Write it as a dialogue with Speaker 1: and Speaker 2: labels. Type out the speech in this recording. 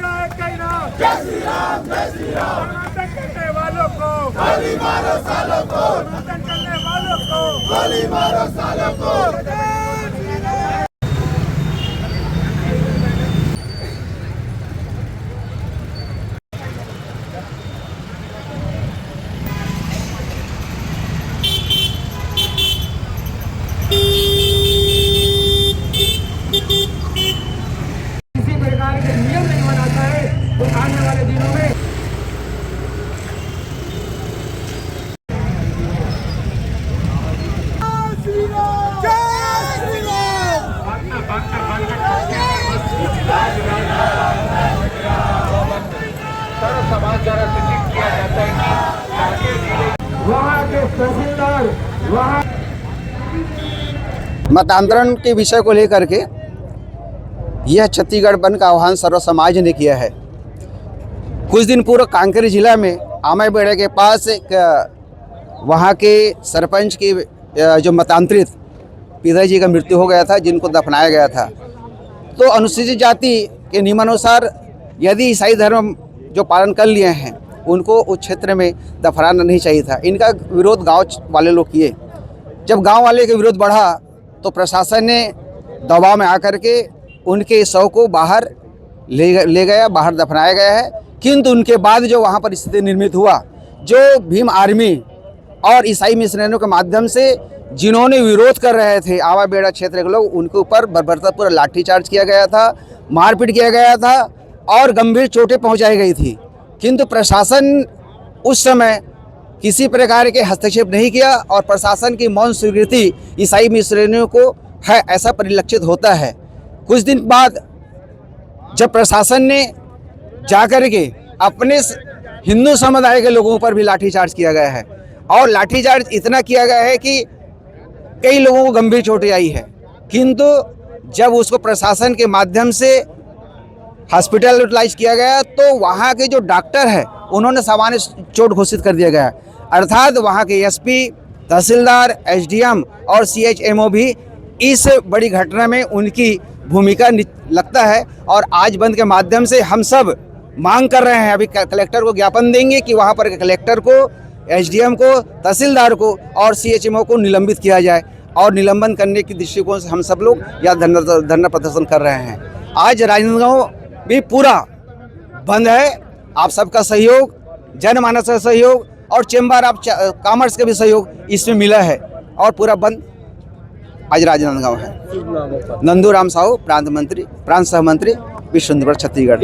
Speaker 1: मेरा एक ही नाम, जय श्री राम, जय श्री राम। समर्थन करने वालों को गोली मारो, सालों को समर्थन करने वालों को गोली मारो, सालों को। किसी प्रकार के नियम नहीं बनाता है तो आने वाले दिनों में समाज द्वारा सूचित किया जाता है कि वहाँ के तहसीलदार वहाँ
Speaker 2: मतांतरण के विषय को लेकर के यह छत्तीसगढ़ बंद का आह्वान सर्व समाज ने किया है। कुछ दिन पूर्व कांकेर जिला में आमाईबेड़ा के पास एक वहाँ के सरपंच की जो मतांतरित पिताजी का मृत्यु हो गया था, जिनको दफनाया गया था। तो अनुसूचित जाति के नियमानुसार यदि ईसाई धर्म जो पालन कर लिए हैं उनको उस क्षेत्र में दफनाना नहीं चाहिए था। इनका विरोध गांव वाले लोग किए। जब गांव वाले का विरोध बढ़ा तो प्रशासन ने दबाव में आकर के उनके शव को बाहर ले गया, बाहर दफनाया गया है। किंतु उनके बाद जो वहाँ पर स्थिति निर्मित हुआ, जो भीम आर्मी और ईसाई मिशनरियों के माध्यम से जिन्होंने विरोध कर रहे थे आमाईबेड़ा क्षेत्र के लोग, उनके ऊपर बर्बरतापूर्वक लाठीचार्ज किया गया था, मारपीट किया गया था और गंभीर चोटें पहुँचाई गई थी। किंतु प्रशासन उस समय किसी प्रकार के हस्तक्षेप नहीं किया और प्रशासन की मौन स्वीकृति ईसाई मिशनरियों को है, ऐसा परिलक्षित होता है। कुछ दिन बाद जब प्रशासन ने जाकर के अपने हिंदू समुदाय के लोगों पर भी लाठीचार्ज किया गया है और लाठीचार्ज इतना किया गया है कि कई लोगों को गंभीर चोटें आई है। किंतु जब उसको प्रशासन के माध्यम से हॉस्पिटलाइज किया गया तो वहाँ के जो डॉक्टर है उन्होंने सामान्य चोट घोषित कर दिया गया। अर्थात वहाँ के एसपी, तहसीलदार, एसडीएम और सीएचएमओ भी इस बड़ी घटना में उनकी भूमिका लगता है। और आज बंद के माध्यम से हम सब मांग कर रहे हैं, अभी कलेक्टर को ज्ञापन देंगे कि वहाँ पर कलेक्टर को, एसडीएम को, तहसीलदार को और सीएचएमओ को निलंबित किया जाए। और निलंबन करने की दृष्टिकोण से हम सब लोग यह धरना प्रदर्शन कर रहे हैं। आज राजनांदगांव भी पूरा बंद है। आप सबका सहयोग, जनमानस का सहयोग और चेंबर ऑफ कॉमर्स का भी सहयोग इसमें मिला है और पूरा बंद आज राजनांदगांव है। नंदूराम साहू, प्रांत सह मंत्री, विश्व हिंदू परिषद छत्तीसगढ़।